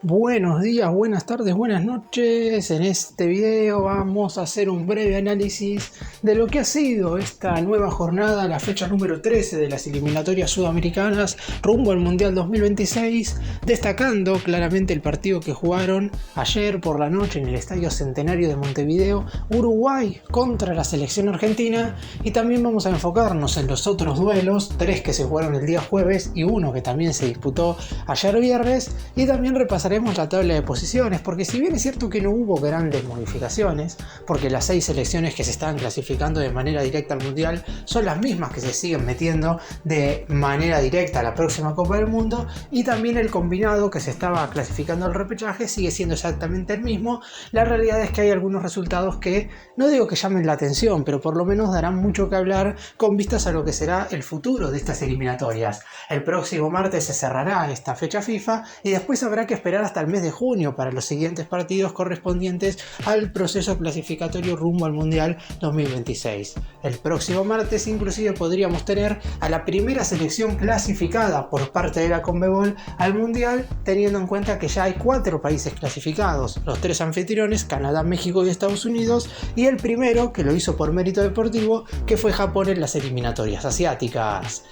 Buenos días, buenas tardes, buenas noches. En este video vamos a hacer un breve análisis de lo que ha sido esta nueva jornada, la fecha número 13 de las eliminatorias sudamericanas rumbo al Mundial 2026, destacando claramente el partido que jugaron ayer por la noche en el Estadio Centenario de Montevideo, Uruguay contra la selección argentina, y también vamos a enfocarnos en los otros duelos, 3 que se jugaron el día jueves y uno que también se disputó ayer viernes, y también repasaremos la tabla de posiciones, porque si bien es cierto que no hubo grandes modificaciones, porque las 6 selecciones que se estaban clasificando de manera directa al Mundial son las mismas que se siguen metiendo de manera directa a la próxima Copa del Mundo, y también el combinado que se estaba clasificando al repechaje sigue siendo exactamente el mismo. La realidad es que hay algunos resultados que no digo que llamen la atención, pero por lo menos darán mucho que hablar con vistas a lo que será el futuro de estas eliminatorias. El próximo martes se cerrará esta fecha FIFA y después habrá que esperar hasta el mes de junio para los siguientes partidos correspondientes al proceso clasificatorio rumbo al Mundial 2026. El próximo martes inclusive podríamos tener a la primera selección clasificada por parte de la Conmebol al Mundial, teniendo en cuenta que ya hay 4 países clasificados, los 3 anfitriones, Canadá, México y Estados Unidos, y el primero que lo hizo por mérito deportivo, que fue Japón en las eliminatorias asiáticas.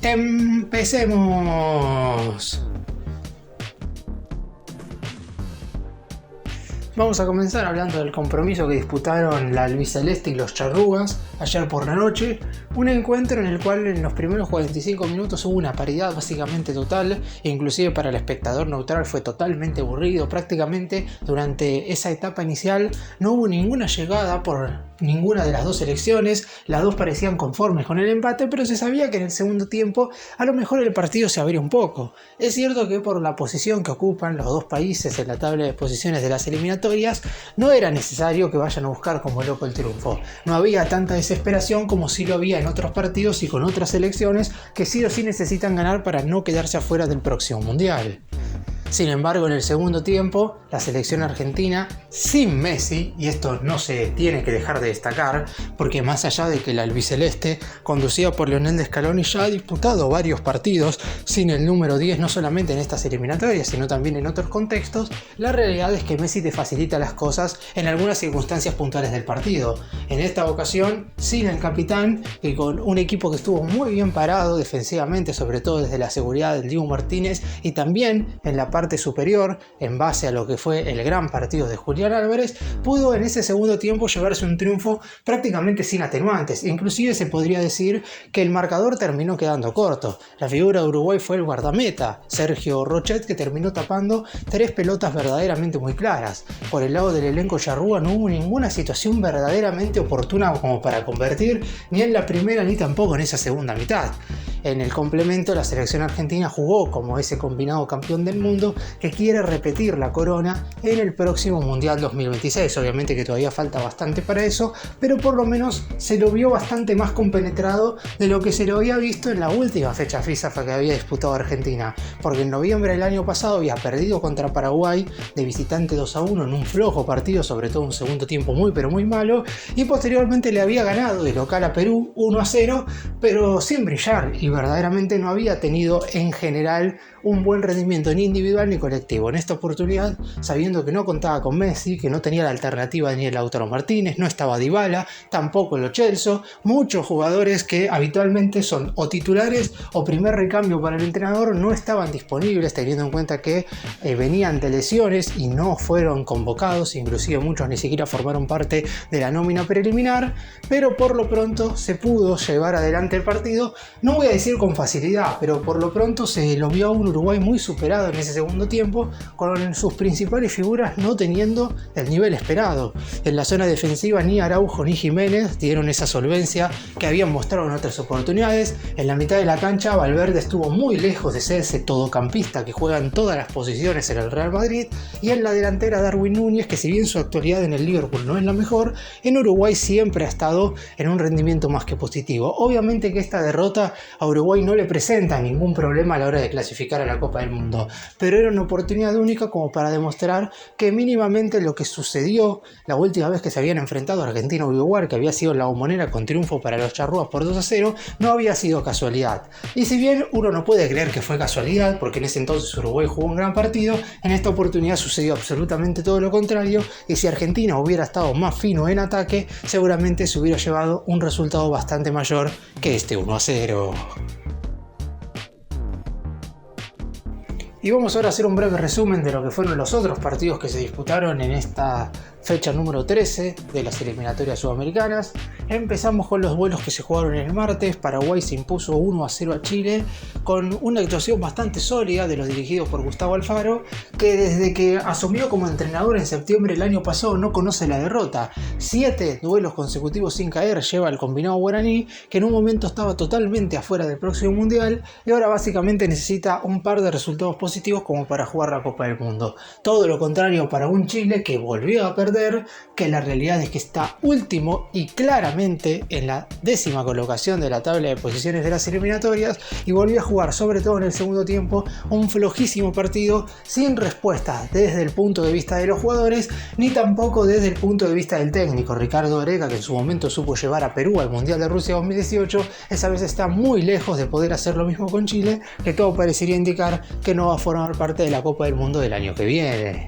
¡Empecemos! Vamos a comenzar hablando del compromiso que disputaron la albiceleste y los charrúas ayer por la noche, un encuentro en el cual en los primeros 45 minutos hubo una paridad básicamente total, e inclusive para el espectador neutral fue totalmente aburrido. Prácticamente durante esa etapa inicial no hubo ninguna llegada por ninguna de las dos selecciones, las dos parecían conformes con el empate, pero se sabía que en el segundo tiempo a lo mejor el partido se abría un poco. Es cierto que por la posición que ocupan los dos países en la tabla de posiciones de las eliminatorias, no era necesario que vayan a buscar como loco el triunfo. No había tanta desesperación como si lo había en otros partidos y con otras selecciones que sí o sí necesitan ganar para no quedarse afuera del próximo mundial. Sin embargo, en el segundo tiempo, la selección argentina, sin Messi, y esto no se tiene que dejar de destacar, porque más allá de que la albiceleste, conducida por Lionel Scaloni, ya ha disputado varios partidos sin el número 10, no solamente en estas eliminatorias, sino también en otros contextos, la realidad es que Messi te facilita las cosas en algunas circunstancias puntuales del partido. En esta ocasión, sin el capitán, y con un equipo que estuvo muy bien parado defensivamente, sobre todo desde la seguridad del Dibu Martínez, y también en la parte superior, en base a lo que fue el gran partido de Julián Álvarez, pudo en ese segundo tiempo llevarse un triunfo prácticamente sin atenuantes. Inclusive se podría decir que el marcador terminó quedando corto. La figura de Uruguay fue el guardameta, Sergio Rochet, que terminó tapando 3 pelotas verdaderamente muy claras. Por el lado del elenco charrúa no hubo ninguna situación verdaderamente oportuna como para convertir, ni en la primera ni tampoco en esa segunda mitad. En el complemento, la selección argentina jugó como ese combinado campeón del mundo que quiere repetir la corona en el próximo Mundial 2026. Obviamente que todavía falta bastante para eso, pero por lo menos se lo vio bastante más compenetrado de lo que se lo había visto en la última fecha FIFA que había disputado Argentina, porque en noviembre del año pasado había perdido contra Paraguay de visitante 2-1 en un flojo partido, sobre todo un segundo tiempo muy pero muy malo, y posteriormente le había ganado de local a Perú 1-0, pero sin brillar, y verdaderamente no había tenido en general un buen rendimiento ni individual ni colectivo. En esta oportunidad, sabiendo que no contaba con Messi, que no tenía la alternativa ni el Lautaro Martínez, no estaba Dybala, tampoco Lo Celso, muchos jugadores que habitualmente son o titulares o primer recambio para el entrenador no estaban disponibles, teniendo en cuenta que venían de lesiones y no fueron convocados, inclusive muchos ni siquiera formaron parte de la nómina preliminar, pero por lo pronto se pudo llevar adelante el partido, no voy a decir con facilidad, pero por lo pronto se lo vio a un Uruguay muy superado en ese segundo tiempo, con sus principales figuras no teniendo el nivel esperado. En la zona defensiva ni Araujo ni Jiménez dieron esa solvencia que habían mostrado en otras oportunidades. En la mitad de la cancha Valverde estuvo muy lejos de ser ese todocampista que juega en todas las posiciones en el Real Madrid, y en la delantera Darwin Núñez, que si bien su actualidad en el Liverpool no es la mejor, en Uruguay siempre ha estado en un rendimiento más que positivo. Obviamente que esta derrota a Uruguay no le presenta ningún problema a la hora de clasificar a la Copa del Mundo, pero era una oportunidad única como para demostrar que mínimamente lo que sucedió la última vez que se habían enfrentado Argentina-Uruguay, que había sido en La Bombonera con triunfo para los charrúas por 2-0, no había sido casualidad. Y si bien uno no puede creer que fue casualidad, porque en ese entonces Uruguay jugó un gran partido, en esta oportunidad sucedió absolutamente todo lo contrario, y si Argentina hubiera estado más fino en ataque, seguramente se hubiera llevado un resultado bastante mayor que este 1-0. Y vamos ahora a hacer un breve resumen de lo que fueron los otros partidos que se disputaron en esta fecha número 13 de las eliminatorias sudamericanas. Empezamos con los duelos que se jugaron el martes. Paraguay se impuso 1-0 a Chile con una actuación bastante sólida de los dirigidos por Gustavo Alfaro, que desde que asumió como entrenador en septiembre del año pasado no conoce la derrota. 7 duelos consecutivos sin caer lleva el combinado guaraní, que en un momento estaba totalmente afuera del próximo mundial y ahora básicamente necesita un par de resultados positivos como para jugar la Copa del Mundo. Todo lo contrario para un Chile que volvió a perder, que la realidad es que está último y claramente en la 10ª colocación de la tabla de posiciones de las eliminatorias, y volvió a jugar, sobre todo en el segundo tiempo, un flojísimo partido sin respuestas desde el punto de vista de los jugadores ni tampoco desde el punto de vista del técnico. Ricardo Gareca, que en su momento supo llevar a Perú al Mundial de Rusia 2018, esa vez está muy lejos de poder hacer lo mismo con Chile, que todo parecería indicar que no va a formar parte de la Copa del Mundo del año que viene.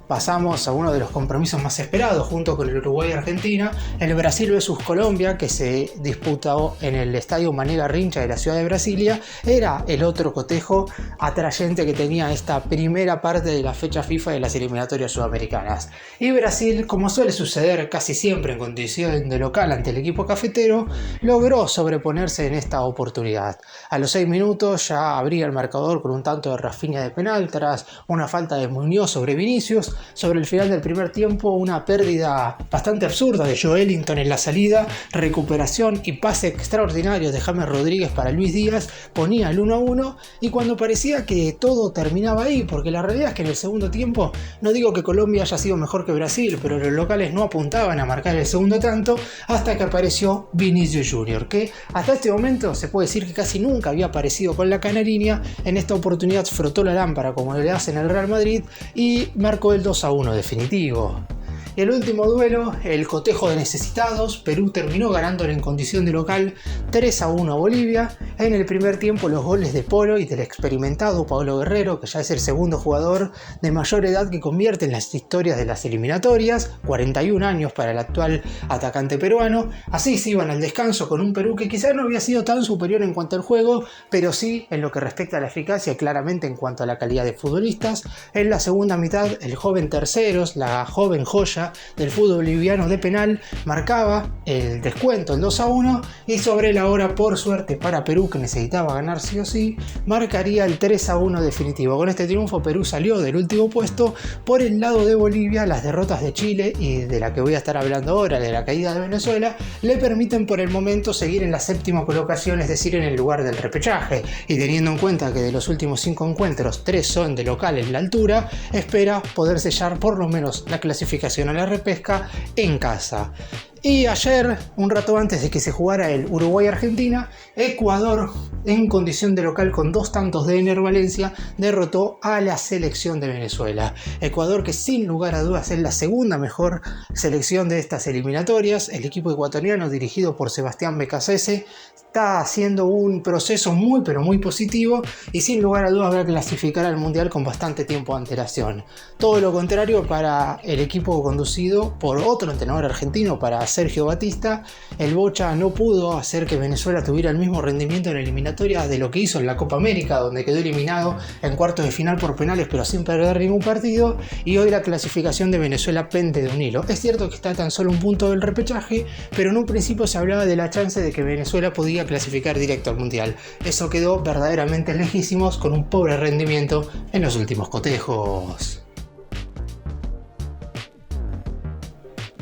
Pasamos a uno de los compromisos más esperados junto con el Uruguay y Argentina, el Brasil vs Colombia, que se disputó en el estadio Mané Garrincha de la ciudad de Brasilia. Era el otro cotejo atrayente que tenía esta primera parte de la fecha FIFA de las eliminatorias sudamericanas. Y Brasil, como suele suceder casi siempre en condición de local ante el equipo cafetero, logró sobreponerse en esta oportunidad. A los 6 minutos ya abría el marcador con un tanto de Rafinha de penal tras una falta de Muñoz sobre Vinicius. Sobre el final del primer tiempo, una pérdida bastante absurda de Joelinton en la salida, recuperación y pase extraordinario de James Rodríguez para Luis Díaz ponía el 1-1, y cuando parecía que todo terminaba ahí, porque la realidad es que en el segundo tiempo, no digo que Colombia haya sido mejor que Brasil, pero los locales no apuntaban a marcar el segundo tanto hasta que apareció Vinicius Jr., que hasta este momento se puede decir que casi nunca había aparecido con la canariña. En esta oportunidad frotó la lámpara como le hacen al Real Madrid y marcó el 2-1 definitivo. Y el último duelo, el cotejo de necesitados. Perú terminó ganándole en condición de local 3-1 a Bolivia. En el primer tiempo los goles de Polo y del experimentado Paolo Guerrero, que ya es el segundo jugador de mayor edad que convierte en las historias de las eliminatorias, 41 años para el actual atacante peruano. Así se iban al descanso con un Perú que quizás no había sido tan superior en cuanto al juego, pero sí en lo que respecta a la eficacia y claramente en cuanto a la calidad de futbolistas. En la segunda mitad, el joven Terceros, la joven joya del fútbol boliviano de penal, marcaba el descuento, el 2-1, y sobre la hora, por suerte para Perú, que necesitaba ganar sí o sí, marcaría el 3-1 definitivo. Con este triunfo Perú salió del último puesto. Por el lado de Bolivia, las derrotas de Chile y de la que voy a estar hablando ahora, de la caída de Venezuela, le permiten por el momento seguir en la 7ª colocación, es decir, en el lugar del repechaje, y teniendo en cuenta que de los últimos 5 encuentros 3 son de local en la altura, espera poder sellar por lo menos la clasificación a la repesca en casa. Y ayer, un rato antes de que se jugara el Uruguay-Argentina, Ecuador, en condición de local con 2 tantos de Ener Valencia, derrotó a la selección de Venezuela. Ecuador, que sin lugar a dudas es la segunda mejor selección de estas eliminatorias. El equipo ecuatoriano, dirigido por Sebastián Becasese, está haciendo un proceso muy pero muy positivo y sin lugar a dudas va a clasificar al Mundial con bastante tiempo de antelación. Todo lo contrario para el equipo conducido por otro entrenador argentino, para Sergio Batista. El Bocha no pudo hacer que Venezuela tuviera el mismo rendimiento en eliminatorias de lo que hizo en la Copa América, donde quedó eliminado en cuartos de final por penales pero sin perder ningún partido, y hoy la clasificación de Venezuela pende de un hilo. Es cierto que está a tan solo un punto del repechaje, pero en un principio se hablaba de la chance de que Venezuela podía clasificar directo al Mundial. Eso quedó verdaderamente lejísimos, con un pobre rendimiento en los últimos cotejos.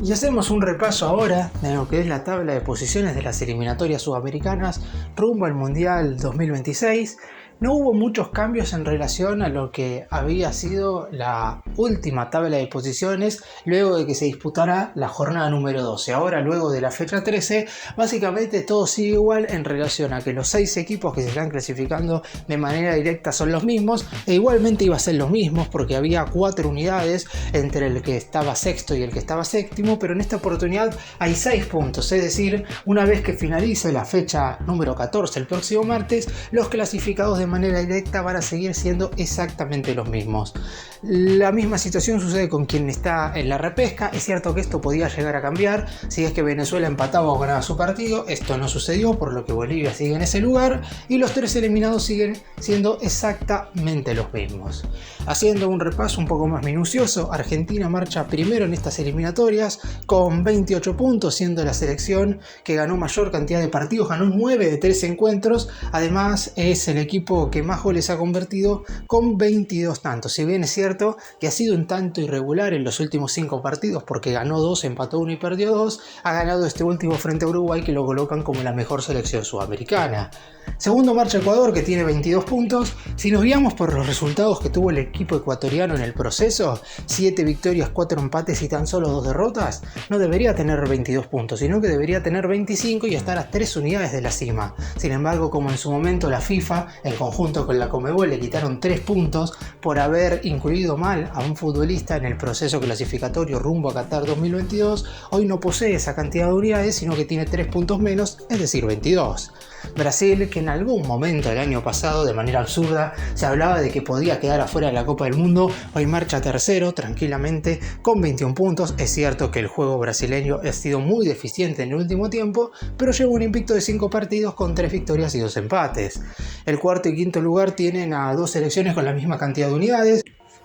Y hacemos un repaso ahora de lo que es la tabla de posiciones de las eliminatorias sudamericanas rumbo al Mundial 2026. no hubo muchos cambios en relación a lo que había sido la última tabla de posiciones luego de que se disputara la jornada número 12. Ahora, luego de la fecha 13, básicamente todo sigue igual en relación a que los 6 equipos que se están clasificando de manera directa son los mismos, e igualmente iba a ser los mismos porque había 4 unidades entre el que estaba sexto y el que estaba séptimo, pero en esta oportunidad hay 6 puntos, es decir, una vez que finalice la fecha número 14 el próximo martes, los clasificados de manera directa van a seguir siendo exactamente los mismos. La misma situación sucede con quien está en la repesca. Es cierto que esto podía llegar a cambiar si es que Venezuela empataba o ganaba su partido. Esto no sucedió, por lo que Bolivia sigue en ese lugar y los 3 eliminados siguen siendo exactamente los mismos. Haciendo un repaso un poco más minucioso, Argentina marcha primero en estas eliminatorias con 28 puntos, siendo la selección que ganó mayor cantidad de partidos, ganó 9 de 3 encuentros. Además es el equipo que más goles ha convertido con 22 tantos. Si bien es cierto que ha sido un tanto irregular en los últimos 5 partidos porque ganó 2, empató 1 y perdió 2, ha ganado este último frente a Uruguay, que lo colocan como la mejor selección sudamericana. Segundo marcha Ecuador, que tiene 22 puntos. Si nos guiamos por los resultados que tuvo el equipo ecuatoriano en el proceso, 7 victorias, 4 empates y tan solo 2 derrotas, no debería tener 22 puntos, sino que debería tener 25 y estar a 3 unidades de la cima. Sin embargo, como en su momento la FIFA, en conjunto con la Conmebol, le quitaron 3 puntos por haber incluido mal a un futbolista en el proceso clasificatorio rumbo a Qatar 2022, hoy no posee esa cantidad de unidades, sino que tiene 3 puntos menos, es decir, 22. Brasil, que en algún momento del año pasado, de manera absurda, se hablaba de que podía quedar afuera de la Copa del Mundo, hoy marcha tercero tranquilamente con 21 puntos. Es cierto que el juego brasileño ha sido muy deficiente en el último tiempo, pero lleva un invicto de 5 partidos con 3 victorias y 2 empates. El cuarto y quinto lugar tienen a 2 selecciones con la misma cantidad de unidades.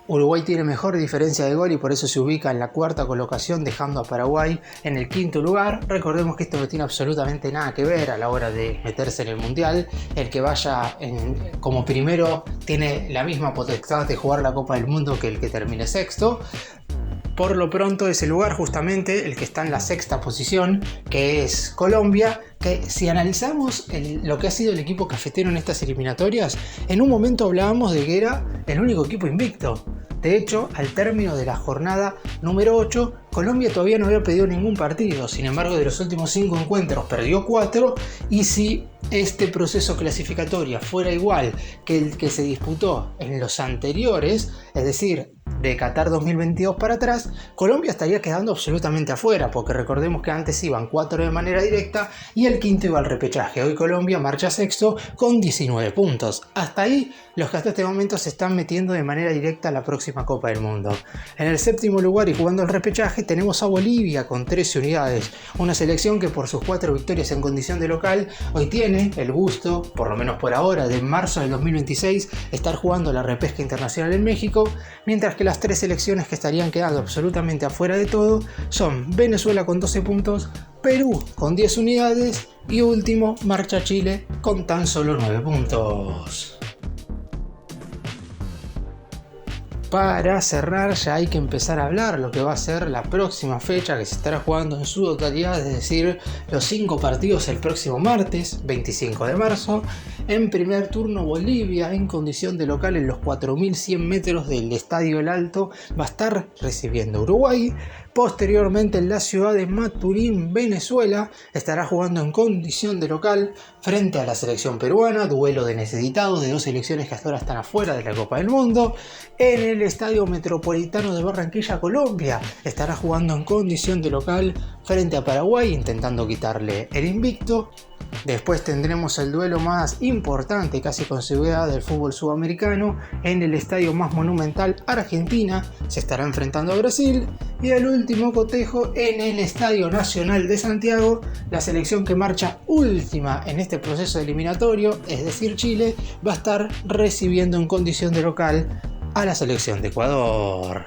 Uruguay tiene mejor diferencia de gol y por eso se ubica en la cuarta colocación, dejando a Paraguay en el quinto lugar. Recordemos que esto no tiene absolutamente nada que ver a la hora de meterse en el Mundial. El que vaya como primero tiene la misma potestad de jugar la Copa del Mundo que el que termine sexto. Por lo pronto, ese lugar, justamente el que está en la sexta posición, que es Colombia, que si analizamos lo que ha sido el equipo cafetero en estas eliminatorias, en un momento hablábamos de que era el único equipo invicto. De hecho, al término de la jornada número 8, Colombia todavía no había perdido ningún partido. Sin embargo, de los últimos 5 encuentros perdió 4, y si este proceso clasificatorio fuera igual que el que se disputó en los anteriores, es decir, de Qatar 2022 para atrás, Colombia estaría quedando absolutamente afuera, porque recordemos que antes iban 4 de manera directa y el quinto iba al repechaje. Hoy Colombia marcha sexto con 19 puntos. Hasta ahí los que hasta este momento se están metiendo de manera directa a la próxima Copa del Mundo. En el séptimo lugar y jugando el repechaje tenemos a Bolivia con 13 unidades, una selección que por sus 4 victorias en condición de local hoy tiene el gusto, por lo menos por ahora, de marzo del 2026 estar jugando la repesca internacional en México, mientras que las 3 selecciones que estarían quedando absolutamente afuera de todo son Venezuela con 12 puntos, Perú con 10 unidades y último marcha Chile con tan solo 9 puntos. Para cerrar, ya hay que empezar a hablar lo que va a ser la próxima fecha, que se estará jugando en su totalidad, es decir, los 5 partidos el próximo martes 25 de marzo. En primer turno, Bolivia, en condición de local en los 4.100 metros del Estadio El Alto, va a estar recibiendo a Uruguay. Posteriormente, en la ciudad de Maturín, Venezuela, estará jugando en condición de local frente a la selección peruana, duelo de necesitados de 2 selecciones que hasta ahora están afuera de la Copa del Mundo. En el Estadio Metropolitano de Barranquilla, Colombia, estará jugando en condición de local frente a Paraguay, intentando quitarle el invicto. Después tendremos el duelo más importante, casi con seguridad, del fútbol sudamericano. En el estadio más monumental, Argentina se estará enfrentando a Brasil. Y el último cotejo en el Estadio Nacional de Santiago, la selección que marcha última en este proceso eliminatorio, es decir, Chile, va a estar recibiendo en condición de local a la selección de Ecuador.